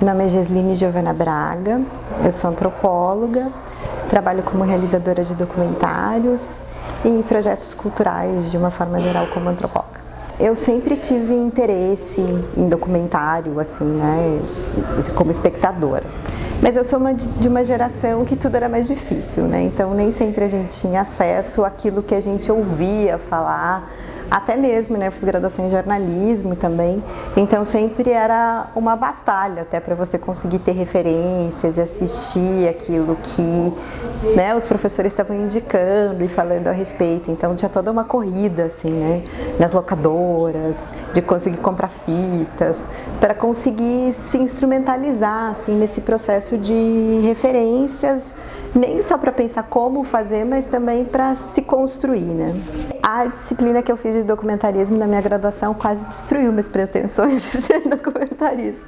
Meu nome é Gesline Giovana Braga, eu sou antropóloga, trabalho como realizadora de documentários e projetos culturais de uma forma geral como antropóloga. Eu sempre tive interesse em documentário, assim, né, como espectadora. Mas eu sou de uma geração que tudo era mais difícil, né? Então nem sempre a gente tinha acesso àquilo que a gente ouvia falar, até mesmo, né? Eu fiz graduação em jornalismo também, então sempre era uma batalha até para você conseguir ter referências e assistir aquilo que, né, os professores estavam indicando e falando a respeito. Então tinha toda uma corrida, assim, né, nas locadoras, de conseguir comprar fitas, para conseguir se instrumentalizar, assim, nesse processo de referências, nem só para pensar como fazer, mas também para se construir, né? A disciplina que eu fiz de documentarismo na minha graduação quase destruiu minhas pretensões de ser documentarista.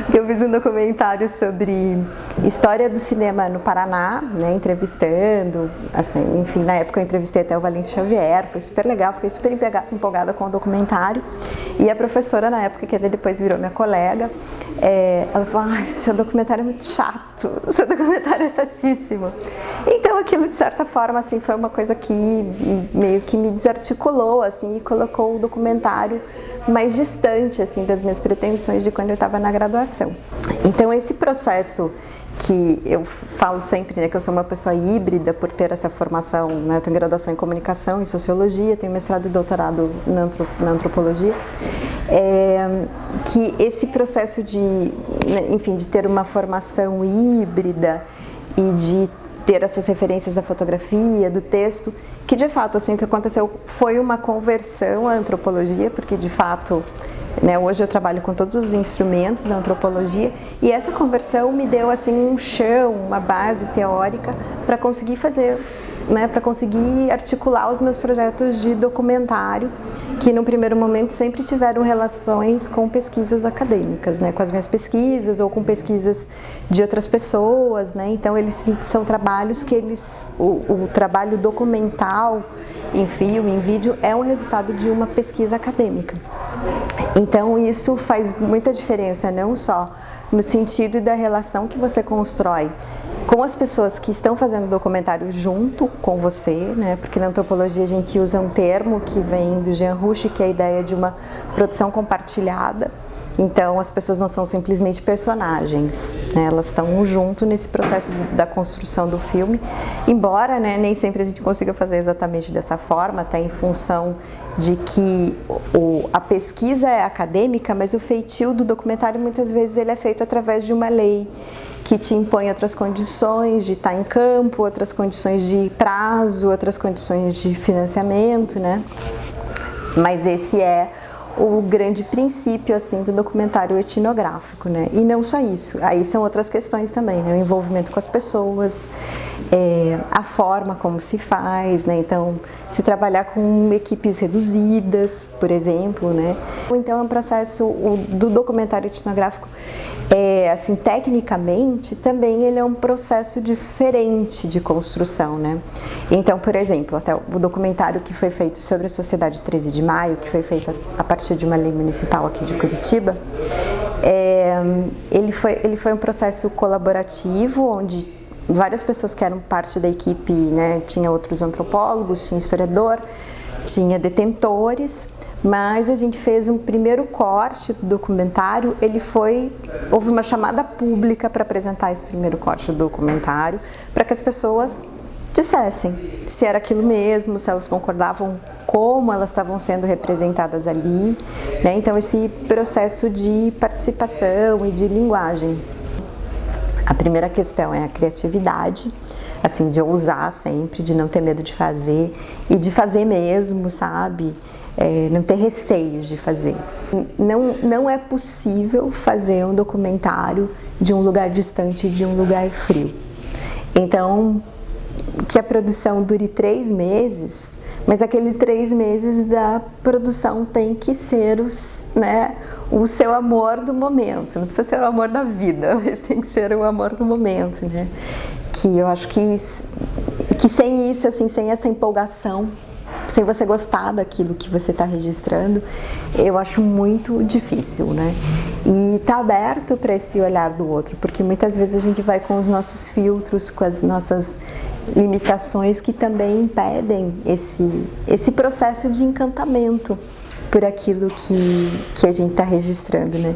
Porque eu fiz um documentário sobre história do cinema no Paraná, né, entrevistando, assim, enfim, na época eu entrevistei até o Valente Xavier, foi super legal, fiquei super empolgada com o documentário. E a professora na época, que depois virou minha colega, ela falou: "Ai, seu documentário é muito chato, seu documentário é chatíssimo". Então aquilo, de certa forma, assim, foi uma coisa que meio que me desarticulou, assim, e colocou o documentário mais distante, assim, das minhas pretensões de quando eu estava na graduação. Então esse processo que eu falo sempre, né, que eu sou uma pessoa híbrida por ter essa formação, né, eu tenho graduação em comunicação, em sociologia, tenho mestrado e doutorado na antropologia, que esse processo de, enfim, de ter uma formação híbrida e de ter essas referências da fotografia, do texto, que de fato, assim, o que aconteceu foi uma conversão à antropologia, porque de fato, né, hoje eu trabalho com todos os instrumentos da antropologia, e essa conversão me deu, assim, um chão, uma base teórica para conseguir fazer, né, para conseguir articular os meus projetos de documentário, que no primeiro momento sempre tiveram relações com pesquisas acadêmicas, né, com as minhas pesquisas ou com pesquisas de outras pessoas, né. Então eles são trabalhos que o trabalho documental em filme, em vídeo, é um resultado de uma pesquisa acadêmica. Então isso faz muita diferença, não só no sentido da relação que você constrói com as pessoas que estão fazendo documentário junto com você, né? Porque na antropologia a gente usa um termo que vem do Jean Rouch, que é a ideia de uma produção compartilhada. Então as pessoas não são simplesmente personagens, né? Elas estão junto nesse processo da construção do filme, embora, né, nem sempre a gente consiga fazer exatamente dessa forma, até em função de que a pesquisa é acadêmica, mas o feitio do documentário muitas vezes ele é feito através de uma lei que te impõe outras condições de estar em campo, outras condições de prazo, outras condições de financiamento, né? Mas esse é o grande princípio, assim, do documentário etnográfico, né? E não só isso, aí são outras questões também, né? O envolvimento com as pessoas, a forma como se faz, né? Então, se trabalhar com equipes reduzidas, por exemplo, né? Então, é um processo do documentário etnográfico, assim, tecnicamente, também ele é um processo diferente de construção, né? Então, por exemplo, até o documentário que foi feito sobre a Sociedade 13 de Maio, que foi feito a partir de uma lei municipal aqui de Curitiba, ele foi um processo colaborativo, onde várias pessoas que eram parte da equipe, né, tinha outros antropólogos, tinha historiador, tinha detentores, mas a gente fez um primeiro corte do documentário, houve uma chamada pública para apresentar esse primeiro corte do documentário, para que as pessoas dissessem se era aquilo mesmo, se elas concordavam como elas estavam sendo representadas ali, né? Então esse processo de participação e de linguagem. A primeira questão é a criatividade, assim, de ousar sempre, de não ter medo de fazer e de fazer mesmo, sabe? Não ter receios de fazer. Não é possível fazer um documentário de um lugar distante, de um lugar frio. Então, que a produção dure 3 meses, mas aquele 3 meses da produção tem que ser o seu amor do momento. Não precisa ser o amor da vida, mas tem que ser o amor do momento, né? Que eu acho que sem isso, assim, sem essa empolgação, sem você gostar daquilo que você está registrando, eu acho muito difícil, né? E estar aberto para esse olhar do outro, porque muitas vezes a gente vai com os nossos filtros, com as nossas limitações que também impedem esse processo de encantamento por aquilo que a gente está registrando, né?